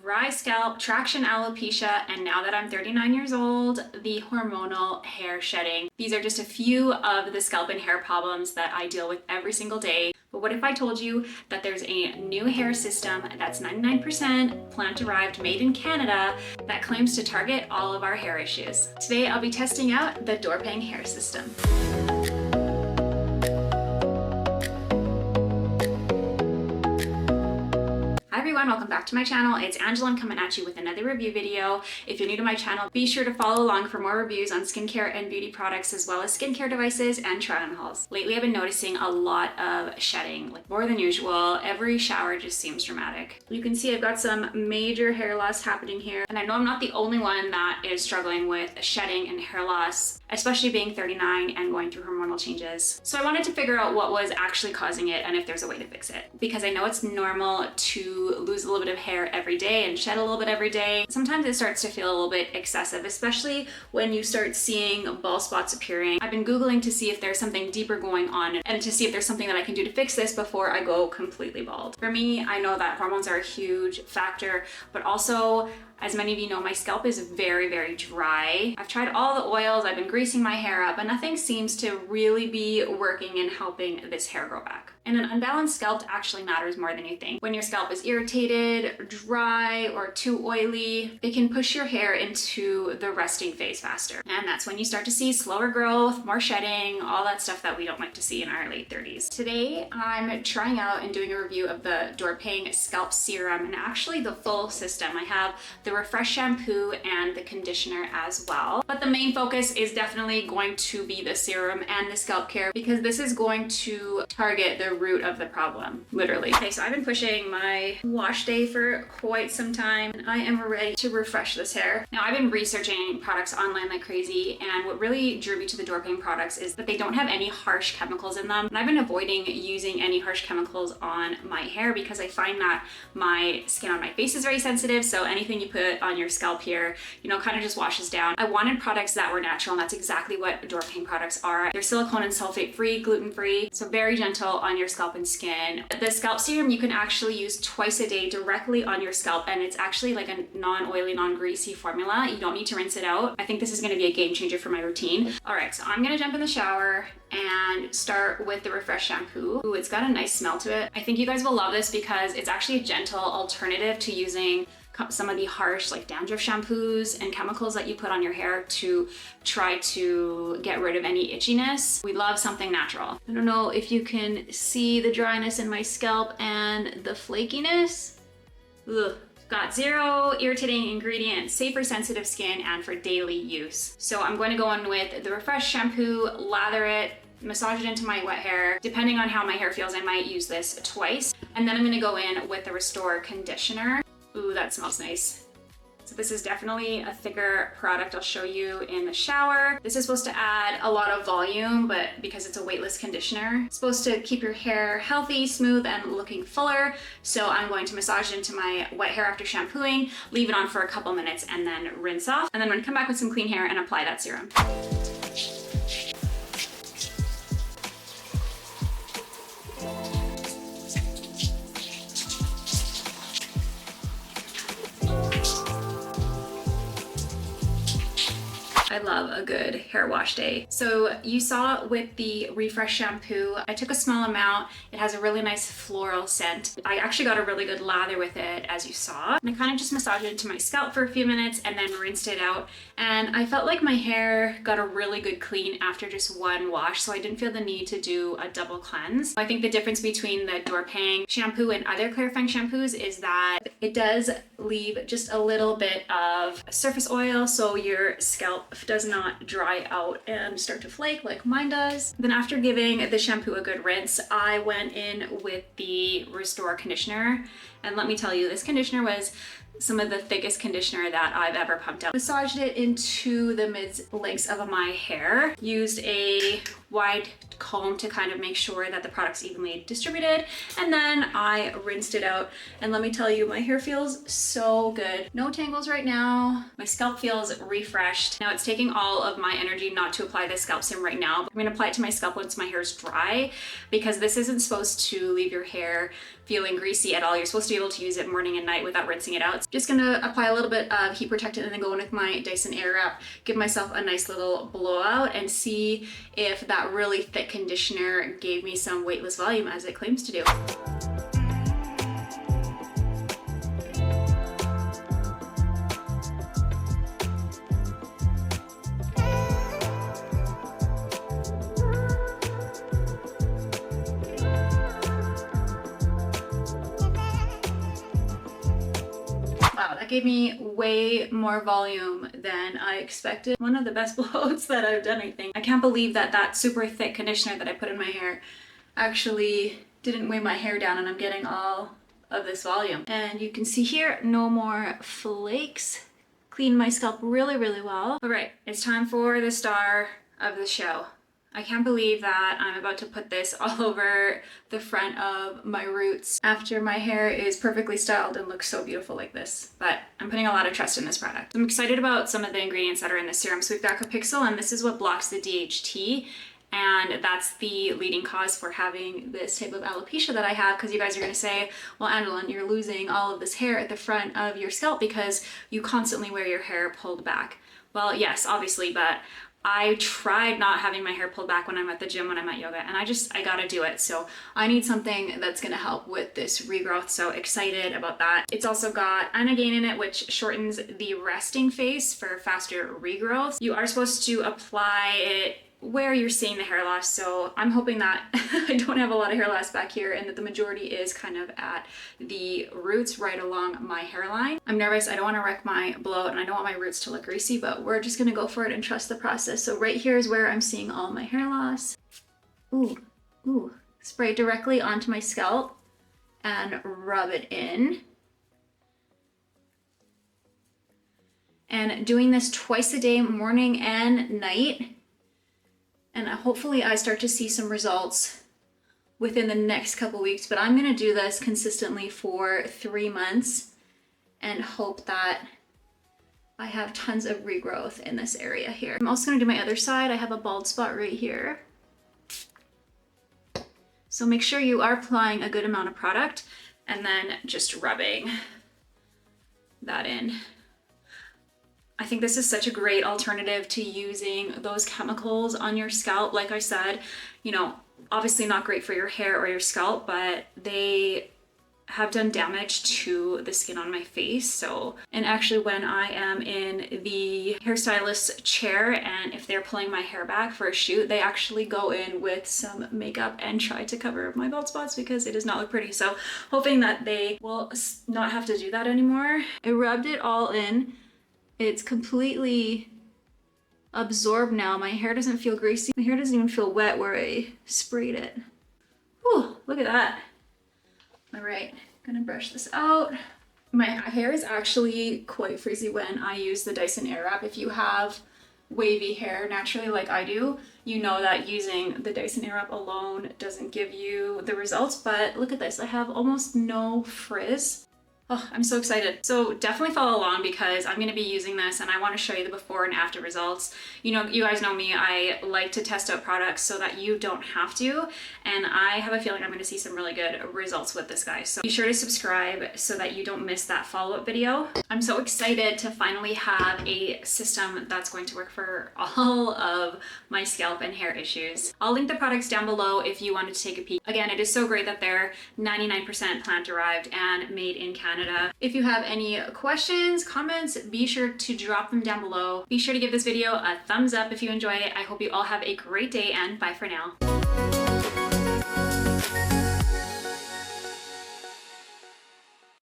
dry scalp, traction alopecia, and now that I'm 39 years old, the hormonal hair shedding. These are just a few of the scalp and hair problems that I deal with every single day. But what if I told you that there's a new hair system that's 99% plant-derived, made in Canada, that claims to target all of our hair issues? Today, I'll be testing out the DORPANG hair system. Hi everyone, welcome back to my channel. It's Angela. I'm coming at you with another review video. If you're new to my channel, be sure to follow along for more reviews on skincare and beauty products, as well as skincare devices and try-on hauls. Lately, I've been noticing a lot of shedding, like more than usual. Every shower just seems dramatic. You can see I've got some major hair loss happening here, and I know I'm not the only one that is struggling with shedding and hair loss, especially being 39 and going through hormonal changes. So I wanted to figure out what was actually causing it and if there's a way to fix it. Because I know it's normal to lose a little bit of hair every day and shed a little bit every day. Sometimes it starts to feel a little bit excessive, especially when you start seeing bald spots appearing. I've been Googling to see if there's something deeper going on and to see if there's something that I can do to fix this before I go completely bald. For me, I know that hormones are a huge factor, but also, as many of you know, my scalp is very, very dry. I've tried all the oils, I've been greasing my hair up, and nothing seems to really be working and helping this hair grow back. And an unbalanced scalp actually matters more than you think. When your scalp is irritated, dry, or too oily, it can push your hair into the resting phase faster. And that's when you start to see slower growth, more shedding, all that stuff that we don't like to see in our late 30s. Today, I'm trying out and doing a review of the DORPANG Scalp Serum, and actually the full system. I have the Refresh Shampoo and the conditioner as well. But the main focus is definitely going to be the serum and the scalp care, because this is going to target the root of the problem, literally. Okay, so I've been pushing my wash day for quite some time, and I am ready to refresh this hair. Now, I've been researching products online like crazy, and what really drew me to the DORPANG products is that they don't have any harsh chemicals in them. And I've been avoiding using any harsh chemicals on my hair because I find that my skin on my face is very sensitive, so anything you put on your scalp here, you know, kind of just washes down. I wanted products that were natural, and that's exactly what DORPANG products are. They're silicone and sulfate free, gluten free, so very gentle on your scalp and skin. The scalp serum you can actually use twice a day directly on your scalp, and it's actually like a non-oily, non-greasy formula. You don't need to rinse it out. I think this is going to be a game changer for my routine. All right, so I'm going to jump in the shower and start with the Refresh Shampoo. Ooh, it's got a nice smell to it. I think you guys will love this because it's actually a gentle alternative to using some of the harsh like dandruff shampoos and chemicals that you put on your hair to try to get rid of any itchiness. We love something natural. I don't know if you can see the dryness in my scalp and the flakiness. Ugh. Got zero irritating ingredients, safe for sensitive skin and for daily use. So I'm going to go in with the Refresh Shampoo, lather it, massage it into my wet hair. Depending on how my hair feels, I might use this twice. And then I'm going to go in with the Restore Conditioner. Ooh, that smells nice. So this is definitely a thicker product. I'll show you in the shower. This is supposed to add a lot of volume, but because it's a weightless conditioner, it's supposed to keep your hair healthy, smooth, and looking fuller. So I'm going to massage it into my wet hair after shampooing, leave it on for a couple minutes, and then rinse off. And then I'm gonna come back with some clean hair and apply that serum. I love a good hair wash day. So you saw with the Refresh Shampoo, I took a small amount. It has a really nice floral scent. I actually got a really good lather with it, as you saw. And I kind of just massaged it into my scalp for a few minutes and then rinsed it out. And I felt like my hair got a really good clean after just one wash, so I didn't feel the need to do a double cleanse. I think the difference between the DORPANG shampoo and other clarifying shampoos is that it does leave just a little bit of surface oil, so your scalp does not dry out and start to flake like mine does. Then after giving the shampoo a good rinse, I went in with the Restore Conditioner. And let me tell you, this conditioner was some of the thickest conditioner that I've ever pumped out. Massaged it into the mid-lengths of my hair. Used a wide comb to kind of make sure that the product's evenly distributed. And then I rinsed it out. And let me tell you, my hair feels so good. No tangles right now. My scalp feels refreshed. Now it's taking all of my energy not to apply this scalp serum right now. I'm gonna apply it to my scalp once my hair is dry, because this isn't supposed to leave your hair feeling greasy at all. You're supposed to be able to use it morning and night without rinsing it out. So just gonna apply a little bit of heat protectant and then go in with my Dyson Airwrap, give myself a nice little blowout and see if that really thick conditioner gave me some weightless volume as it claims to do. Wow, that gave me way more volume than I expected. One of the best blowouts that I've done, I think. I can't believe that that super thick conditioner that I put in my hair actually didn't weigh my hair down, and I'm getting all of this volume. And you can see here, no more flakes. Cleaned my scalp really, really well. All right, it's time for the star of the show. I can't believe that I'm about to put this all over the front of my roots after my hair is perfectly styled and looks so beautiful like this. But I'm putting a lot of trust in this product. I'm excited about some of the ingredients that are in this serum. So we've got Capixyl, and this is what blocks the DHT. And that's the leading cause for having this type of alopecia that I have, because you guys are going to say, well, Angeline, you're losing all of this hair at the front of your scalp because you constantly wear your hair pulled back. Well, yes, obviously, but I tried not having my hair pulled back when I'm at the gym, when I'm at yoga, and I gotta do it. So I need something that's gonna help with this regrowth. So excited about that. It's also got ANAGAIN in it, which shortens the resting phase for faster regrowth. You are supposed to apply it where you're seeing the hair loss. So I'm hoping that I don't have a lot of hair loss back here and that the majority is kind of at the roots right along my hairline. I'm nervous. I don't want to wreck my blowout and I don't want my roots to look greasy, but we're just going to go for it and trust the process. So right here is where I'm seeing all my hair loss. Ooh, spray directly onto my scalp and rub it in. And doing this twice a day, morning and night. And hopefully I start to see some results within the next couple weeks, but I'm gonna do this consistently for 3 months and hope that I have tons of regrowth in this area here. I'm also gonna do my other side. I have a bald spot right here. So make sure you are applying a good amount of product and then just rubbing that in. I think this is such a great alternative to using those chemicals on your scalp. Like I said, you know, obviously not great for your hair or your scalp, but they have done damage to the skin on my face. So, and actually when I am in the hairstylist chair and if they're pulling my hair back for a shoot, they actually go in with some makeup and try to cover my bald spots because it does not look pretty. So hoping that they will not have to do that anymore. I rubbed it all in. It's completely absorbed now. My hair doesn't feel greasy. My hair doesn't even feel wet where I sprayed it. Whew, look at that. All right, gonna brush this out. My hair is actually quite frizzy when I use the Dyson Airwrap. If you have wavy hair naturally like I do, you know that using the Dyson Airwrap alone doesn't give you the results, but look at this. I have almost no frizz. Oh, I'm so excited. So definitely follow along because I'm going to be using this and I want to show you the before and after results. You know, you guys know me, I like to test out products so that you don't have to. And I have a feeling I'm going to see some really good results with this guy. So be sure to subscribe so that you don't miss that follow-up video. I'm so excited to finally have a system that's going to work for all of my scalp and hair issues. I'll link the products down below if you wanted to take a peek. Again, it is so great that they're 99% plant derived and made in Canada. If you have any questions, comments, be sure to drop them down below. Be sure to give this video a thumbs up if you enjoy it. I hope you all have a great day and bye for now.